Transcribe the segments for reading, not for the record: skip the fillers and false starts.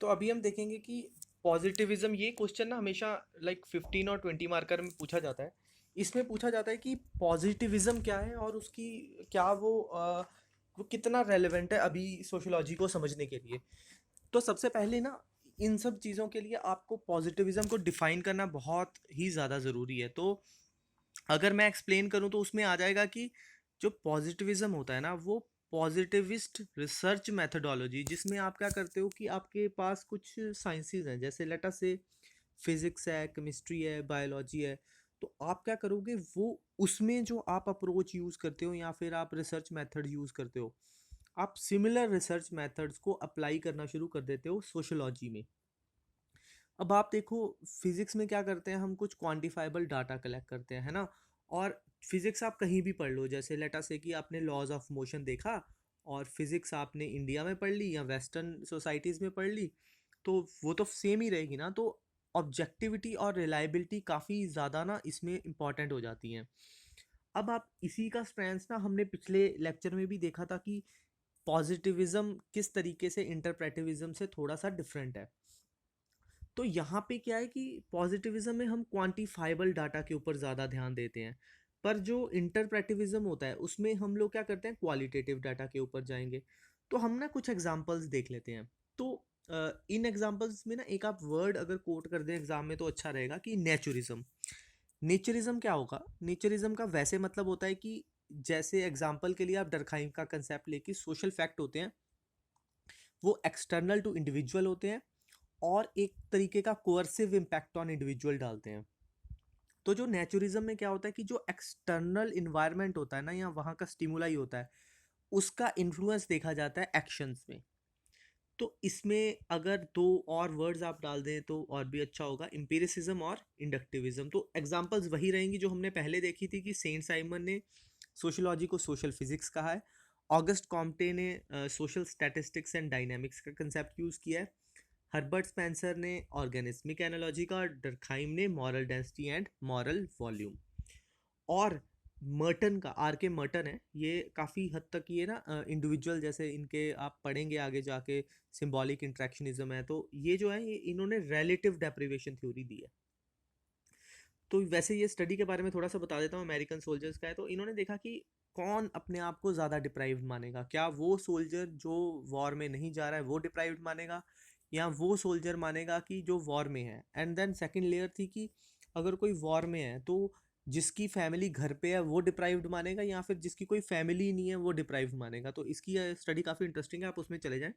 तो अभी हम देखेंगे कि पॉजिटिविज्म, ये क्वेश्चन ना हमेशा लाइक 15 और 20 मार्कर में पूछा जाता है। इसमें पूछा जाता है कि पॉजिटिविज्म क्या है और उसकी क्या वो कितना रेलेवेंट है अभी सोशियोलॉजी को समझने के लिए। तो सबसे पहले ना इन सब चीज़ों के लिए आपको पॉजिटिविज्म को डिफाइन करना बहुत ही ज़्यादा ज़रूरी है। तो अगर मैं एक्सप्लेन करूँ तो उसमें आ जाएगा कि जो पॉजिटिविज्म होता है ना, वो पॉजिटिविस्ट रिसर्च मेथडोलॉजी, जिसमें आप क्या करते हो कि आपके पास कुछ साइंसेज हैं, जैसे लेट अस से फिजिक्स है, केमिस्ट्री है, बायोलॉजी है। तो आप क्या करोगे, वो उसमें जो आप अप्रोच यूज़ करते हो या फिर आप रिसर्च मेथड यूज़ करते हो, आप सिमिलर रिसर्च मेथड्स को अप्लाई करना शुरू कर देते हो सोशोलॉजी में। अब आप देखो, फिजिक्स में क्या करते हैं, हम कुछ क्वांटिफाइबल डाटा कलेक्ट करते हैं, है ना। और फिजिक्स आप कहीं भी पढ़ लो, जैसे लेट अस से कि आपने लॉज ऑफ मोशन देखा और फिजिक्स आपने इंडिया में पढ़ ली या वेस्टर्न सोसाइटीज़ में पढ़ ली, तो वो तो सेम ही रहेगी ना। तो ऑब्जेक्टिविटी और रिलायबिलिटी काफ़ी ज़्यादा ना इसमें इंपॉर्टेंट हो जाती हैं। अब आप इसी का स्ट्रेंथ ना हमने पिछले लेक्चर में भी देखा था कि पॉजिटिविज्म किस तरीके से इंटरप्रेटिविज्म से थोड़ा सा डिफरेंट है। तो यहाँ पे क्या है कि पॉजिटिविज्म में हम क्वांटिफाइबल डाटा के ऊपर ज़्यादा ध्यान देते हैं, पर जो इंटरप्रेटिविज्म होता है उसमें हम लोग क्या करते हैं, क्वालिटेटिव डाटा के ऊपर जाएंगे। तो हम ना कुछ एग्जांपल्स देख लेते हैं। तो इन एग्जांपल्स में ना एक आप वर्ड अगर कोट कर दें एग्जाम में तो अच्छा रहेगा कि नेचुरिज्म। नेचरिज्म क्या होगा, नेचरिज्म का वैसे मतलब होता है कि जैसे एग्जाम्पल के लिए आप डरखाइम का कंसेप्ट लेके, सोशल फैक्ट होते हैं वो एक्सटर्नल टू इंडिविजुअल होते हैं और एक तरीके का कोअर्सिव इम्पैक्ट ऑन इंडिविजुअल डालते हैं। तो जो नेचुरिज्म में क्या होता है कि जो एक्सटर्नल इन्वायरमेंट होता है ना, या वहाँ का स्टिमुलाई होता है, उसका इन्फ्लुएंस देखा जाता है एक्शंस में। तो इसमें अगर दो और वर्ड्स आप डाल दें तो और भी अच्छा होगा, एम्पिरिसिज्म और इंडक्टिविज्म। तो एग्जांपल्स वही रहेंगी जो हमने पहले देखी थी कि सेंट साइमन ने सोशियोलॉजी को सोशल फिजिक्स कहा है, ऑगस्ट कॉम्टे ने सोशल स्टैटिस्टिक्स एंड डायनामिक्स का कंसेप्ट यूज़ किया है, हर्बर्ट स्पेंसर ने ऑर्गेनिस्मिक एनालॉजी का, डर्खाइम ने moral density and moral volume. और मर्टन का, आर के मर्टन है, ये काफ़ी हद तक ये ना इंडिविजुअल जैसे इनके आप पढ़ेंगे आगे जाके, सिंबॉलिक इंट्रैक्शनिज्म है, तो ये जो है ये इन्होंने रिलेटिव डेप्रिवेशन थ्योरी दी है। तो वैसे ये स्टडी के बारे में थोड़ा सा बता देता हूँ, अमेरिकन सोल्जर्स का है। तो इन्होंने देखा कि कौन अपने आप को ज़्यादा डिप्राइव्ड मानेगा, क्या वो सोल्जर जो वॉर में नहीं जा रहा है वो डिप्राइव्ड मानेगा, या वो सोल्जर मानेगा कि जो वॉर में है। एंड देन सेकंड लेयर थी कि अगर कोई वॉर में है तो जिसकी फैमिली घर पे है वो डिप्राइव्ड मानेगा, या फिर जिसकी कोई फैमिली नहीं है वो डिप्राइव्ड मानेगा। तो इसकी स्टडी काफ़ी इंटरेस्टिंग है, आप उसमें चले जाएं।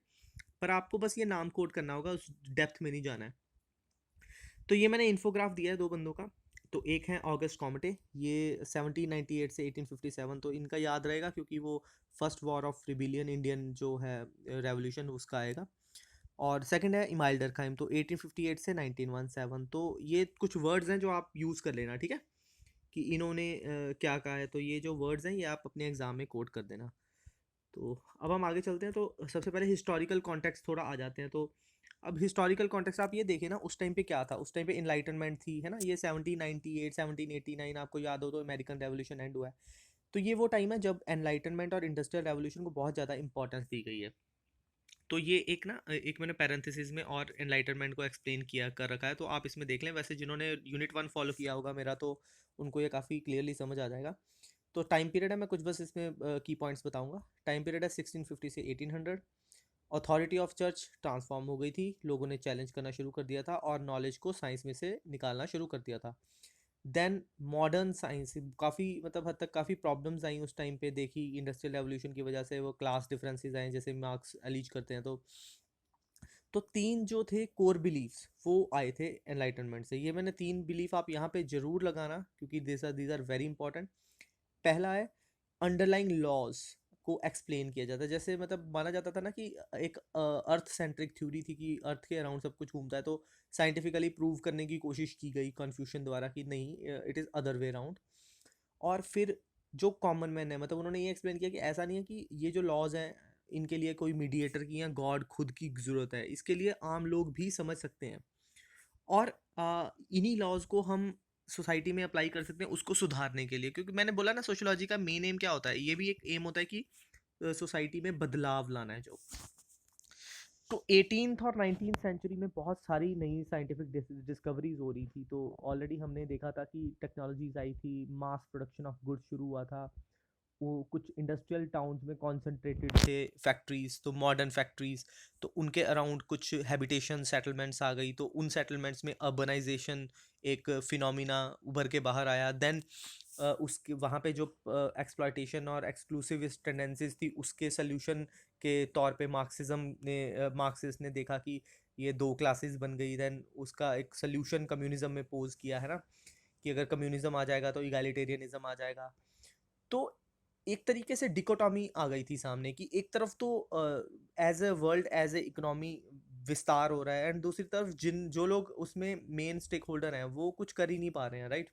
पर आपको बस ये नाम कोड करना होगा, उस डेप्थ में नहीं जाना है। तो ये मैंने इन्फोग्राफ दिया है दो बंदों का। तो एक है ऑगस्ट कॉमटे, ये 1798 से 1857, तो इनका याद रहेगा क्योंकि वो first war of rebellion Indian जो है रेवोल्यूशन उसका आएगा। और सेकंड है इमाइल डरखाइम, तो 1858 से 1917। तो ये कुछ वर्ड्स हैं जो आप यूज़ कर लेना, ठीक है, कि इन्होंने क्या कहा है। तो ये जो वर्ड्स हैं ये आप अपने एग्जाम में कोड कर देना। तो अब हम आगे चलते हैं। तो सबसे पहले हिस्टोरिकल कॉन्टेक्स्ट थोड़ा आ जाते हैं। तो अब हिस्टोरिकल कॉन्टेक्स्ट आप ये देखें ना, उस टाइम पे क्या था, उस टाइम पे इनलाइटनमेंट थी, है ना। ये 1798 1789 आपको याद हो तो अमेरिकन रेवोल्यूशन एंड हुआ है। तो ये वो टाइम है जब एनलाइटनमेंट और इंडस्ट्रियल रेवोल्यूशन को बहुत ज़्यादा इंपॉर्टेंस दी गई है। तो ये एक ना एक मैंने पैरेंथेसिस में और एनलाइटनमेंट को एक्सप्लेन किया कर रखा है, तो आप इसमें देख लें। वैसे जिन्होंने यूनिट 1 फॉलो किया होगा मेरा, तो उनको ये काफ़ी क्लियरली समझ आ जाएगा। तो टाइम पीरियड है, मैं कुछ बस इसमें की पॉइंट्स बताऊंगा। टाइम पीरियड है 1650 से 1800। अथॉरिटी ऑफ चर्च ट्रांसफॉर्म हो गई थी, लोगों ने चैलेंज करना शुरू कर दिया था और नॉलेज को साइंस में से निकालना शुरू कर दिया था। देन मॉडर्न साइंस काफ़ी मतलब हद तक काफ़ी प्रॉब्लम्स आई उस टाइम पे, देखी इंडस्ट्रियल रेवोल्यूशन की वजह से वो क्लास डिफरेंसेस आए जैसे मार्क्स अलीज करते हैं। तो तीन जो थे कोर बिलीफ्स वो आए थे एनलाइटनमेंट से। ये मैंने तीन बिलीफ आप यहाँ पे जरूर लगाना क्योंकि दीज आर वेरी इंपॉर्टेंट। पहला है अंडरलाइंग लॉज को एक्सप्लेन किया जाता है। जैसे मतलब माना जाता था ना कि एक अर्थ सेंट्रिक थ्योरी थी कि अर्थ के अराउंड सब कुछ घूमता है, तो साइंटिफिकली प्रूव करने की कोशिश की गई कन्फ्यूशन द्वारा कि नहीं, it is other way around. और फिर जो कॉमन मैन है, मतलब उन्होंने ये एक्सप्लेन किया कि ऐसा नहीं है कि ये जो लॉज हैं इनके लिए कोई मीडिएटर की या गॉड खुद की ज़रूरत है, इसके लिए आम लोग भी समझ सकते हैं। और इन्हीं लॉज को हम सोसाइटी में अप्लाई कर सकते हैं उसको सुधारने के लिए, क्योंकि मैंने बोला ना सोशियोलॉजी का मेन एम क्या होता है, ये भी एक एम होता है कि सोसाइटी में बदलाव लाना है जो। तो 18th और 19th सेंचुरी में बहुत सारी नई साइंटिफिक डिस्कवरीज हो रही थी। तो ऑलरेडी हमने देखा था कि टेक्नोलॉजीज आई थी, मास प्रोडक्शन ऑफ गुड्स शुरू हुआ था, वो कुछ इंडस्ट्रियल टाउन्स में कॉन्सेंट्रेटेड थे फैक्ट्रीज, तो मॉडर्न फैक्ट्रीज, तो उनके अराउंड कुछ हैबिटेशन सेटलमेंट्स आ गई, तो उन सेटलमेंट्स में अर्बनाइजेशन एक फिनोमिना उभर के बाहर आया। देन उसके वहाँ पे जो एक्सप्लॉयटेशन और एक्सक्लूसिविस्ट टेंडेंसीज थी, उसके सल्यूशन के तौर पे मार्क्सिस्ट ने देखा कि ये दो क्लासेस बन गई। देन उसका एक सल्यूशन कम्युनिज्म में पोज किया है ना, कि अगर कम्युनिज्म आ जाएगा तो इगैलिटेरियनिज्म आ जाएगा। तो एक तरीके से डिकोटॉमी आ गई थी सामने, कि एक तरफ तो as a world, as a economy विस्तार हो रहा है, एंड दूसरी तरफ जिन जो लोग उसमें मेन स्टेक होल्डर हैं वो कुछ कर ही नहीं पा रहे हैं, राइट।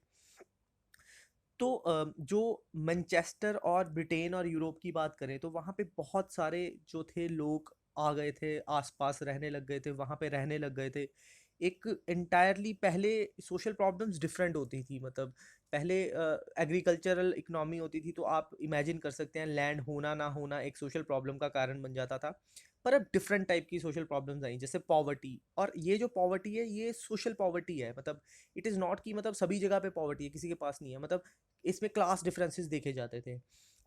तो जो मैनचेस्टर और ब्रिटेन और यूरोप की बात करें तो वहाँ पे बहुत सारे जो थे लोग आ गए थे, आसपास रहने लग गए थे, वहाँ पे रहने लग गए थे। एक एंटायरली पहले सोशल प्रॉब्लम्स डिफरेंट होती थी, मतलब पहले एग्रीकल्चरल इकोनॉमी होती थी, तो आप इमेजिन कर सकते हैं लैंड होना ना होना एक सोशल प्रॉब्लम का कारण बन जाता था। पर अब डिफरेंट टाइप की सोशल प्रॉब्लम्स आई, जैसे पॉवर्टी, और ये जो पॉवर्टी है ये सोशल पॉवर्टी है, मतलब इट इज़ नॉट कि मतलब सभी जगह पे पॉवर्टी है, किसी के पास नहीं है, मतलब इसमें क्लास डिफरेंसेस देखे जाते थे।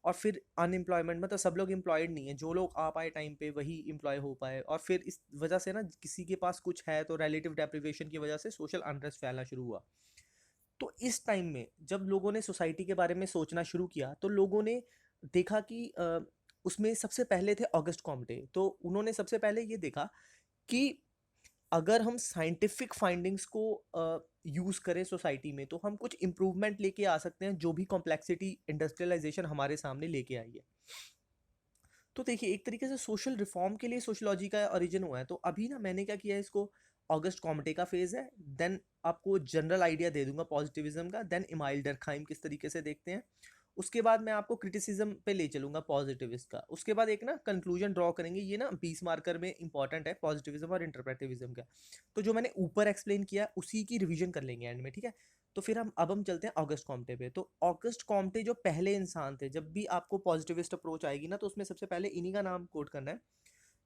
और फिर अनएम्प्लॉयमेंट, मतलब सब लोग एम्प्लॉयड नहीं है, जो लोग आ पाए टाइम पे वही एम्प्लॉय हो पाए, और फिर इस वजह से ना किसी के पास कुछ है तो रिलेटिव डेप्रिवेशन की वजह से सोशल अनरेस्ट फैलना शुरू हुआ। तो इस टाइम में जब लोगों ने सोसाइटी के बारे में सोचना शुरू किया तो लोगों ने देखा कि उसमें सबसे पहले थे ऑगस्ट कॉम्टे। तो उन्होंने सबसे पहले ये देखा कि अगर हम साइंटिफिक फाइंडिंग्स को यूज़ करें सोसाइटी में तो हम कुछ इम्प्रूवमेंट लेके आ सकते हैं, जो भी कॉम्प्लेक्सिटी इंडस्ट्रियलाइजेशन हमारे सामने लेके आई है। तो देखिए एक तरीके से सोशल रिफॉर्म के लिए सोशलॉजी का ओरिजिन हुआ है। तो अभी ना मैंने क्या किया है, इसको ऑगस्ट कॉम्टे का फेज है, देन आपको जनरल आइडिया दे दूंगा पॉजिटिविज्म का, देन इमाइल डर्कहाइम किस तरीके से देखते हैं, उसके बाद मैं आपको क्रिटिसिज्म पे ले चलूंगा पॉजिटिविस्ट का, उसके बाद एक ना कंक्लूजन ड्रॉ करेंगे। ये ना 20 मार्कर में इंपॉर्टेंट है पॉजिटिविज्म और इंटरप्रेटिविज्म का। तो जो मैंने ऊपर एक्सप्लेन किया उसी की रिवीजन कर लेंगे एंड में, ठीक है। तो फिर हम चलते हैं ऑगस्ट कॉम्टे पे। तो ऑगस्ट कॉम्टे जो पहले इंसान थे, जब भी आपको पॉजिटिविस्ट अप्रोच आएगी ना तो उसमें सबसे पहले इन्हीं का नाम कोट करना है।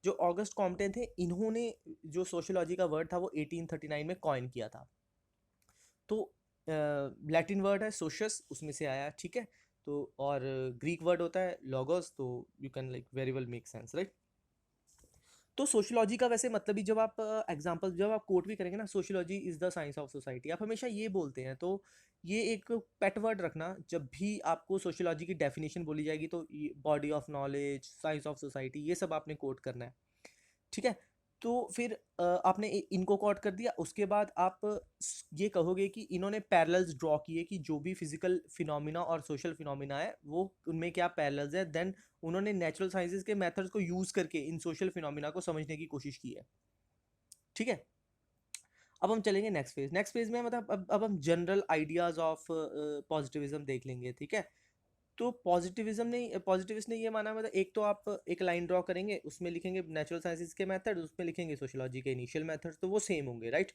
जो ऑगस्ट कॉम्टे थे, इन्होंने जो सोशियोलॉजी का वर्ड था वो 1839 में कॉइन किया था। तो लैटिन वर्ड है सोशस, उसमें से आया, ठीक है। तो और ग्रीक वर्ड होता है लॉगोस, तो you can like very well make sense, right. तो सोशियोलॉजी का वैसे मतलब ही, जब आप एग्जांपल जब आप कोट भी करेंगे ना, sociology is the science of society, आप हमेशा ये बोलते हैं, तो ये एक पेट वर्ड रखना जब भी आपको सोशियोलॉजी की डेफिनेशन बोली जाएगी, तो body of knowledge, science of society, ये सब आपने कोट करना है, ठीक है। तो फिर आपने इनको कोट कर दिया, उसके बाद आप ये कहोगे कि इन्होंने पैरेलल्स ड्रॉ किए कि जो भी फिजिकल फिनोमिना और सोशल फिनोमिना है वो उनमें क्या पैरेलल्स है। देन उन्होंने नेचुरल साइंसेज के मेथड्स को यूज़ करके इन सोशल फिनोमिना को समझने की कोशिश की है, ठीक है। अब हम चलेंगे नेक्स्ट फेज। नेक्स्ट फेज में मतलब अब हम जनरल आइडियाज ऑफ पॉजिटिविज्म देख लेंगे, ठीक है। तो पॉजिटिविस्ट ने ये माना, मतलब एक तो आप एक लाइन ड्रॉ करेंगे, उसमें लिखेंगे नेचुरल साइंसेज के मेथड, उसमें लिखेंगे सोशियोलॉजी के इनिशियल मेथड्स, तो वो सेम होंगे, राइट।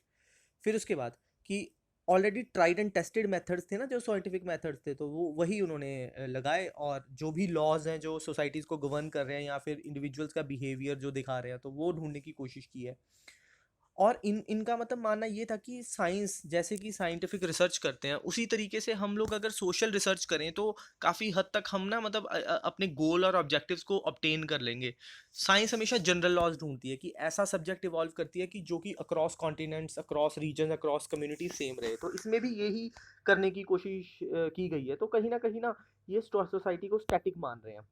फिर उसके बाद कि already tried and tested methods थे ना, जो साइंटिफिक मेथड्स थे, तो वो वही उन्होंने लगाए, और जो भी लॉज हैं जो सोसाइटीज़ को गवर्न कर रहे हैं या फिर इंडिविजुअल्स का बिहेवियर जो दिखा रहे हैं, तो वो ढूंढने की कोशिश की है। और इनका मतलब मानना ये था कि साइंस जैसे कि साइंटिफिक रिसर्च करते हैं, उसी तरीके से हम लोग अगर सोशल रिसर्च करें तो काफ़ी हद तक हम ना मतलब अपने गोल और ऑब्जेक्टिव्स को ऑब्टेन कर लेंगे। साइंस हमेशा जनरल लॉज ढूंढती है कि ऐसा सब्जेक्ट इवॉल्व करती है कि जो कि across continents, across region, across community same रहे। तो इसमें भी यही करने की कोशिश की गई है। तो कहीं ना ये सोसाइटी को स्टैटिक मान रहे हैं।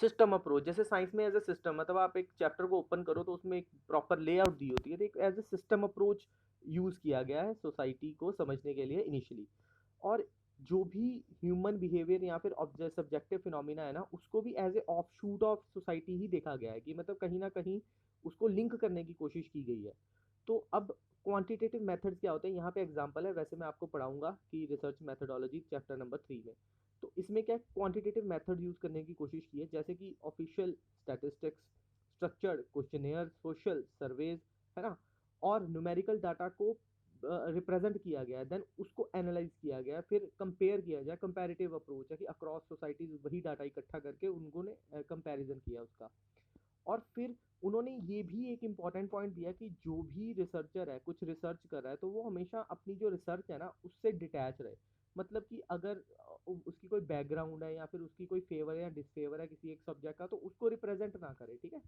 सिस्टम अप्रोच, जैसे साइंस में एज ए सिस्टम, मतलब आप एक चैप्टर को ओपन करो तो उसमें एक प्रॉपर लेआउट दी होती है, तो एक as a system approach use किया गया है सोसाइटी को समझने के लिए इनिशियली। और जो भी ह्यूमन बिहेवियर या फिर सब्जेक्टिव फिनोमिना है ना, उसको भी as a offshoot of society ही देखा गया है, कि मतलब कहीं ना कहीं उसको लिंक करने की कोशिश की गई है। तो अब क्वांटिटेटिव मेथड्स क्या होते हैं, यहाँ पे एग्जांपल है, वैसे मैं आपको पढ़ाऊंगा कि रिसर्च मेथडोलॉजी चैप्टर नंबर 3 में। तो इसमें क्या क्वांटिटेटिव मेथड यूज़ करने की कोशिश की है, जैसे कि official statistics, structured questionnaire, social surveys, है ना, और न्यूमेरिकल डाटा को रिप्रेजेंट किया गया है, देन उसको एनालाइज किया गया, फिर कंपेयर किया जाए, कंपैरेटिव अप्रोच है कि अक्रॉस सोसाइटीज वही डाटा इकट्ठा करके उनको ने कंपैरिजन किया उसका। और फिर उन्होंने ये भी एक इम्पॉर्टेंट पॉइंट दिया कि जो भी रिसर्चर है कुछ रिसर्च कर रहा है तो वो हमेशा अपनी जो रिसर्च है ना उससे डिटैच रहे। मतलब कि अगर उसकी कोई बैकग्राउंड है या फिर उसकी कोई फेवर या डिसफेवर है किसी एक सब्जेक्ट का तो उसको रिप्रेजेंट ना करे, ठीक है।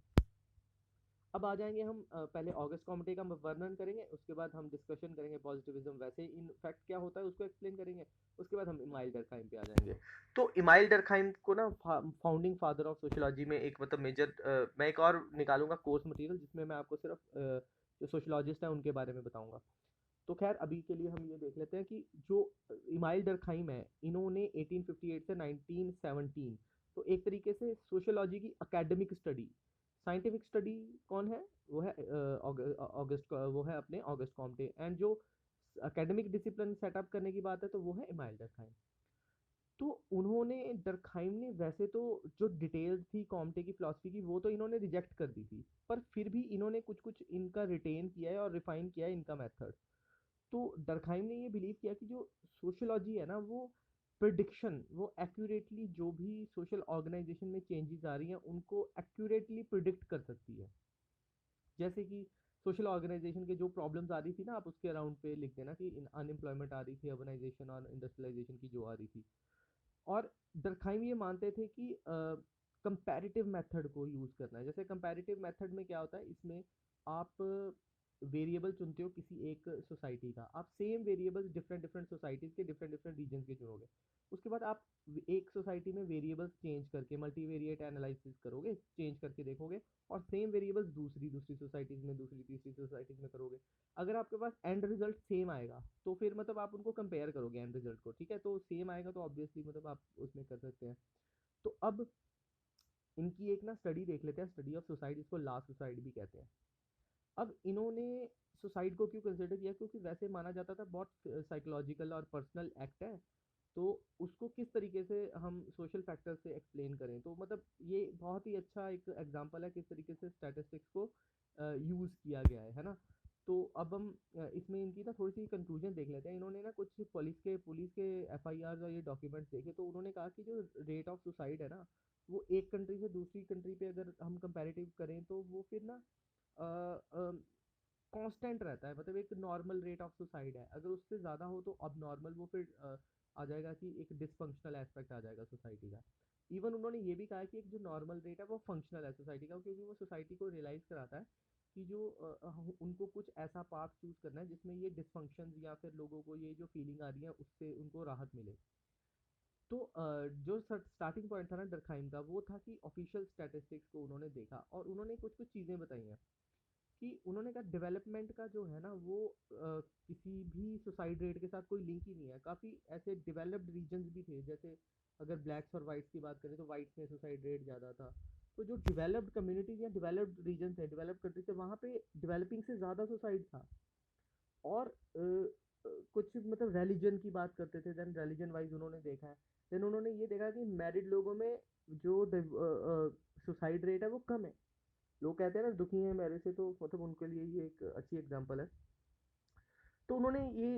अब आ जाएंगे हम पहले ऑगस्ट कॉम्टे का वर्णन करेंगे, उसके बाद हम डिस्कशन करेंगे पॉजिटिविज्म वैसे इन फैक्ट क्या होता है उसको एक्सप्लेन करेंगे, उसके बाद हम इमाइल डर्कहाइम पे आ जाएंगे। तो इमाइल डर्कहाइम को ना फाउंडिंग फादर ऑफ सोशियोलॉजी में एक मतलब मेजर, मैं एक और निकालूंगा कोर्स मटेरियल जिसमें मैं आपको सिर्फ जो सोशियोलॉजिस्ट हैं उनके बारे में बताऊंगा। तो खैर अभी के लिए हम ये देख लेते हैं कि जो इमाइल डर्कहाइम है इन्होंने 1858 से 1917, तो एक तरीके से सोशियोलॉजी की एकेडमिक स्टडी, साइंटिफिक स्टडी कौन है, वो है ऑगस्ट, वो है अपने ऑगस्ट कॉम्टे। एंड जो एकेडमिक डिसिप्लिन सेटअप करने की बात है तो वो है इमाइल डर्कहाइम। तो उन्होंने डर्कहाइम ने वैसे तो जो डिटेल्स थी कॉम्टे की फिलॉसफी की वो तो इन्होंने रिजेक्ट कर दी थी, पर फिर भी इन्होंने कुछ कुछ इनका रिटेन किया है और रिफाइन किया है इनका मेथड। तो डर्कहाइम ने ये बिलीव किया कि जो सोशियोलॉजी है ना वो प्रिडिक्शन, वो एक्यूरेटली जो भी सोशल ऑर्गेनाइजेशन में चेंजेस आ रही हैं उनको एक्यूरेटली प्रिडिक्ट कर सकती है। जैसे कि सोशल ऑर्गेनाइजेशन के जो प्रॉब्लम्स आ रही थी ना, आप उसके अराउंड पे लिख देना कि अनएम्प्लॉयमेंट आ रही थी, अर्बनाइजेशन और इंडस्ट्रियलाइजेशन की जो आ रही थी। और डर्कहाइम ये मानते थे कि कंपैरेटिव मेथड को यूज़ करना है। जैसे कंपैरेटिव मेथड में क्या होता है, इसमें आप वेरिएबल चुनते हो किसी एक सोसाइटी का, आप same variables different different societies के डिफरेंट डिफरेंट रीजन के चुनोगे। उसके बाद आप एक सोसाइटी में वेरिएबल्स चेंज करके मल्टीवेरिएट एनालिसिस करोगे, चेंज करके देखोगे, और सेम वेरिएबल्स दूसरी दूसरी सोसाइटीज़ में, दूसरी तीसरी सोसाइटीज़ में करोगे। अगर आपके पास एंड रिजल्ट सेम आएगा तो फिर मतलब आप उनको कंपेयर करोगे एंड रिजल्ट को, ठीक है, तो सेम आएगा तो ऑब्वियसली मतलब आप उसमें कर सकते हैं। तो अब इनकी एक ना स्टडी देख लेते हैं, स्टडी ऑफ सुसाइड, इसको लास्ट सुसाइड भी कहते हैं। अब इन्होंने सुसाइड को क्यों कंसिडर किया, क्योंकि वैसे माना जाता था बहुत साइकोलॉजिकल और पर्सनल एक्ट है, तो उसको किस तरीके से हम सोशल फैक्टर से एक्सप्लेन करें। तो मतलब ये बहुत ही अच्छा एक एग्जांपल है किस तरीके से स्टैटिस्टिक्स को यूज़ किया गया है ना। तो अब हम इसमें इनकी ना थोड़ी सी कंक्लूजन देख लेते हैं। इन्होंने ना कुछ पुलिस के एफआईआर और ये डॉक्यूमेंट्स देखे, तो उन्होंने कहा कि जो रेट ऑफ सुसाइड है ना वो एक कंट्री से दूसरी कंट्री पे अगर हम कंपैरेटिव करें तो वो फिर ना कांस्टेंट रहता है, मतलब एक नॉर्मल रेट ऑफ सुसाइड है। अगर उससे ज़्यादा हो तो अब नॉर्मल वो फिर आ जाएगा कि एक डिसफंक्शनल एस्पेक्ट आ जाएगा सोसाइटी का। इवन उन्होंने ये भी कहा है कि एक जो नॉर्मल रेट है वो फंक्शनल है सोसाइटी का, क्योंकि वो सोसाइटी को रियलाइज़ कराता है कि जो उनको कुछ ऐसा पाथ चूज़ करना है जिसमें ये डिसफंक्शन या फिर लोगों को ये जो फीलिंग आ रही है उससे उनको राहत मिले। तो जो स्टार्टिंग पॉइंट था ना डरखाइम का वो था कि ऑफिशियल स्टैटिस्टिक्स को उन्होंने देखा और उन्होंने कुछ कुछ चीज़ें बताई हैं कि उन्होंने कहा डेवलपमेंट का जो है ना वो किसी भी सुसाइड रेट के साथ कोई लिंक ही नहीं है। काफ़ी ऐसे डेवलप्ड रीजन्स भी थे, जैसे अगर ब्लैक्स और वाइट्स की बात करें तो वाइट्स में सुसाइड रेट ज़्यादा था। तो जो डेवलप्ड कम्युनिटीज या डेवलप्ड रीजन थे, डेवलप्ड कंट्री थे, वहाँ पे डेवलपिंग से ज़्यादा सुसाइड था। और कुछ मतलब रिलीजन की बात करते थे, देन रिलीजन वाइज उन्होंने देखा है। देन उन्होंने ये देखा कि मैरिड लोगों में जो सुसाइड रेट है वो कम है। लोग कहते हैं ना दुखी हैं मैरिज से, तो मतलब उनके लिए ये एक अच्छी एग्जांपल है। तो उन्होंने ये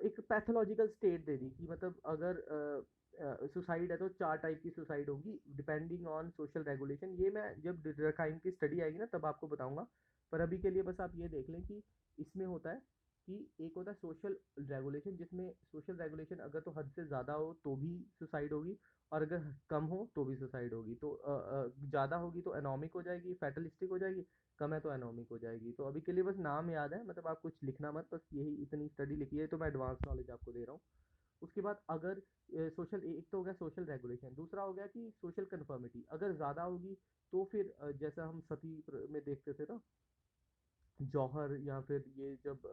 एक पैथोलॉजिकल स्टेट दे दी कि मतलब अगर सुसाइड है तो चार टाइप की सुसाइड होगी डिपेंडिंग ऑन सोशल रेगुलेशन। ये मैं जब डर्कहाइम की स्टडी आएगी ना तब आपको बताऊंगा, पर अभी के लिए बस आप ये देख लें कि इसमें होता है कि एक होता है सोशल रेगुलेशन, जिसमें सोशल रेगुलेशन अगर तो हद से ज़्यादा हो तो भी सुसाइड होगी, और अगर कम हो तो भी सुसाइड होगी। तो ज़्यादा होगी तो एनोमिक हो जाएगी, फैटलिस्टिक हो जाएगी, कम है तो एनोमिक हो जाएगी। तो अभी के लिए बस नाम याद है, मतलब आप कुछ लिखना मत, बस यही इतनी स्टडी लिखी है तो मैं एडवांस नॉलेज आपको दे रहा हूँ। उसके बाद अगर सोशल, एक तो हो गया सोशल रेगुलेशन, दूसरा हो गया कि सोशल कन्फर्मिटी अगर ज़्यादा होगी तो फिर जैसा हम सती में देखते थे ना, जौहर या फिर ये जब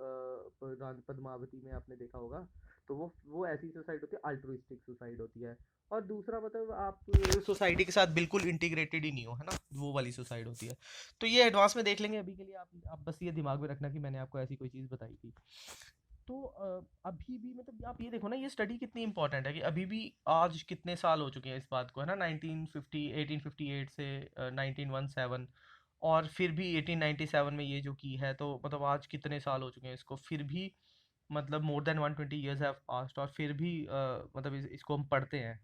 पद्मावती में आपने देखा होगा, तो वो ऐसी सुसाइड होती है, अल्ट्रुइस्टिक सुसाइड होती है। और दूसरा मतलब आप सोसाइटी के साथ बिल्कुल इंटीग्रेटेड ही नहीं हो, है ना, वो वाली सुसाइड होती है। तो ये एडवांस में देख लेंगे, अभी के लिए आप बस ये दिमाग में रखना कि मैंने आपको ऐसी कोई चीज़ बताई थी। तो अभी भी मतलब आप ये देखो ना, ये स्टडी कितनी इंपॉर्टेंट है कि अभी भी आज कितने साल हो चुके हैं इस बात को, है ना, 1950 1858 से 1917, और फिर भी 1897 में ये जो की है, तो मतलब आज कितने साल हो चुके हैं इसको, फिर भी मतलब more than 120 years have passed, और फिर भी मतलब इसको हम पढ़ते हैं।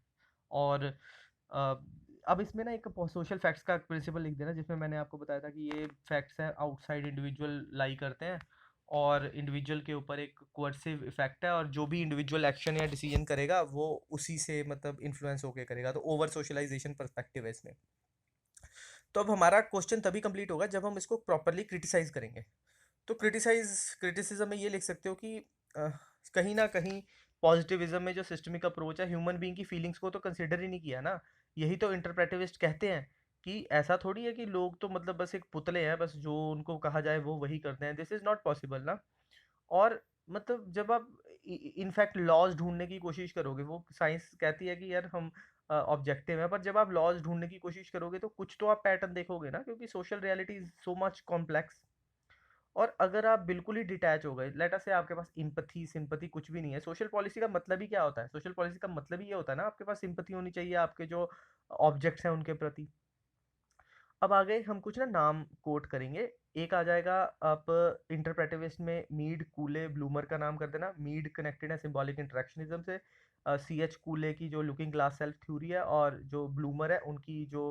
और अब इसमें ना एक सोशल फैक्ट्स का प्रिंसिपल लिख देना, जिसमें मैंने आपको बताया था कि ये फैक्ट्स हैं आउटसाइड इंडिविजुअल लाई करते हैं और इंडिविजुअल के ऊपर एक कोअर्सिव इफेक्ट है, और जो भी इंडिविजुअल एक्शन या डिसीजन करेगा वो उसी से मतलब इन्फ्लुएंस होके करेगा, तो ओवर सोशलाइजेशन पर्सपेक्टिव है इसमें। तो अब हमारा क्वेश्चन तभी कंप्लीट होगा जब हम इसको प्रॉपरली क्रिटिसाइज करेंगे। तो क्रिटिसिज्म में ये लिख सकते हो कि अ, कहीं ना कहीं पॉजिटिविज्म में जो सिस्टमिक अप्रोच है, ह्यूमन बीइंग की फीलिंग्स को तो कंसिडर ही नहीं किया ना। यही तो इंटरप्रेटिविस्ट कहते हैं कि ऐसा थोड़ी है कि लोग तो मतलब बस एक पुतले हैं, बस जो उनको कहा जाए वो वही करते हैं, दिस इज नॉट पॉसिबल ना। और मतलब जब आप इनफैक्ट लॉज ढूंढने की कोशिश करोगे, वो साइंस कहती है कि यार हम ऑब्जेक्टिव है, पर जब आप लॉज ढूंढने की कोशिश करोगे तो कुछ तो आप पैटर्न देखोगे ना, क्योंकि social reality is so much complex. और अगर आप बिल्कुल ही डिटैच हो गए, लेट अस से आपके पास इम्पथी सिंपथी कुछ भी नहीं है, सोशल पॉलिसी का मतलब ही क्या होता है? सोशल पॉलिसी का मतलब ही ये होता है ना, आपके पास सिंपथी होनी चाहिए आपके जो ऑब्जेक्ट्स हैं उनके प्रति। अब आगे हम कुछ ना नाम कोट करेंगे। एक आ जाएगा, आप इंटरप्रेटिविस्ट में मीड कूले ब्लूमर का नाम कर देना। मीड कनेक्टेड है सिंबॉलिक इंटरेक्शनिज्म से। सी एच कूले की जो लुकिंग ग्लास सेल्फ थ्योरी है, और जो ब्लूमर है उनकी जो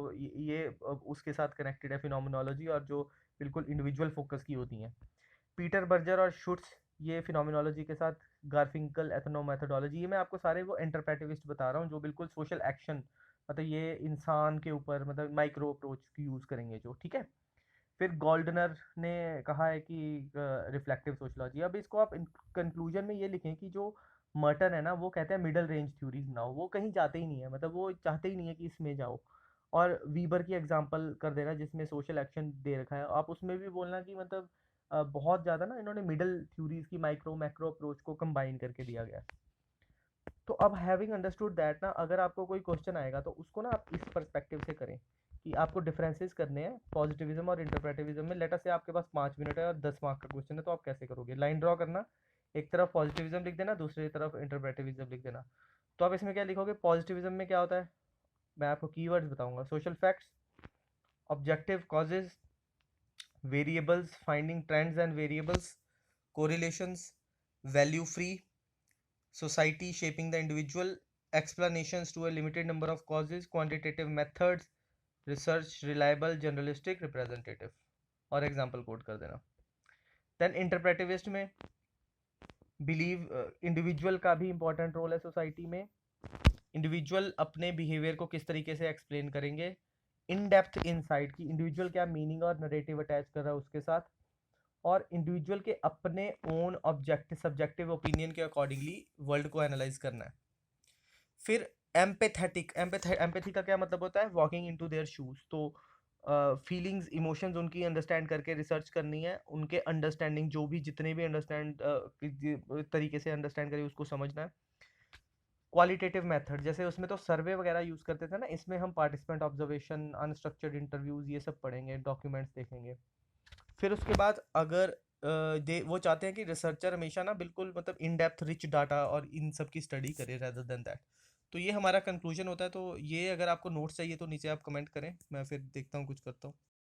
उसके साथ कनेक्टेड है फिनोमिनोलॉजी, और जो बिल्कुल इंडिविजुअल फोकस की होती हैं। पीटर बर्जर और शुट्स, ये फिनोमिनोलॉजी के साथ गार्फिंकल एथनो मेथोडोलॉजी, ये मैं आपको सारे वो इंटरप्रेटिविस्ट बता रहा हूँ जो बिल्कुल सोशल एक्शन, मतलब ये इंसान के ऊपर मतलब माइक्रो अप्रोच की यूज़ करेंगे जो, ठीक है। फिर गोल्डनर ने कहा है कि रिफ्लेक्टिव सोशलॉजी। अब इसको आप कंक्लूजन में ये लिखें कि जो मर्टन है ना, वो कहते हैं मिडल रेंज थ्योरीज बनाओ, वो कहीं जाते ही नहीं है, मतलब वो चाहते ही नहीं है कि इसमें जाओ। और वीबर की एग्जांपल कर देना जिसमें सोशल एक्शन दे रखा है, आप उसमें भी बोलना कि मतलब बहुत ज़्यादा ना इन्होंने मिडल थ्योरीज की माइक्रो मैक्रो अप्रोच को कंबाइन करके दिया गया। तो अब हैविंग अंडरस्टूड दैट ना, अगर आपको कोई क्वेश्चन आएगा तो उसको ना आप इस पर्सपेक्टिव से करें कि आपको डिफरेंसेस करने हैं पॉजिटिविज्म और इंटरप्रेटिविज्म में। लेटर से आपके पास 5 मिनट है और 10 मार्क का क्वेश्चन है, तो आप कैसे करोगे? लाइन ड्रॉ करना, एक तरफ पॉजिटिविज्म लिख देना, दूसरी तरफ इंटरप्रेटिविज्म लिख देना। तो आप इसमें क्या लिखोगे? पॉजिटिविज्म में क्या होता है, मैं आपको कीवर्ड्स बताऊंगा। Social facts, objective causes, variables, finding trends and variables, correlations, value free, society shaping the individual, explanations to a limited number of causes, quantitative methods, research reliable generalistic representative, और example coat कर देना। Then इंटरप्रेटिविस्ट में believe individual का भी important role है society में। Individual अपने behaviour को किस तरीके से एक्सप्लेन करेंगे, इन डेप्थ इनसाइट की इंडिविजुअल क्या मीनिंग और नरेटिव अटैच कर रहा है उसके साथ, और इंडिविजुअल के अपने ओन ऑब्जेक्टिव सब्जेक्टिव ओपिनियन के अकॉर्डिंगली वर्ल्ड को एनालाइज करना है। फिर एम्पैथेटिक, एम्पैथी का क्या मतलब होता है? Walking into their shoes. तो फीलिंग्स इमोशंस उनकी अंडरस्टैंड करके रिसर्च करनी है, उनके अंडरस्टैंडिंग जो भी जितने भी अंडरस्टैंड तरीके से अंडरस्टैंड करें उसको समझना है। क्वालिटेटिव मेथड, जैसे उसमें तो सर्वे वगैरह यूज़ करते थे ना, इसमें हम पार्टिसिपेंट ऑब्जर्वेशन, अनस्ट्रक्चर्ड इंटरव्यूज़ ये सब पढ़ेंगे, डॉक्यूमेंट्स देखेंगे। फिर उसके बाद अगर वो चाहते हैं कि रिसर्चर हमेशा ना बिल्कुल मतलब इन डेप्थ रिच डाटा और इन सब की स्टडी करे रेदर देन दैट। तो ये हमारा कंक्लूजन होता है। तो ये अगर आपको नोट्स चाहिए तो नीचे आप कमेंट करें, मैं फिर देखता हूँ कुछ करता हूँ।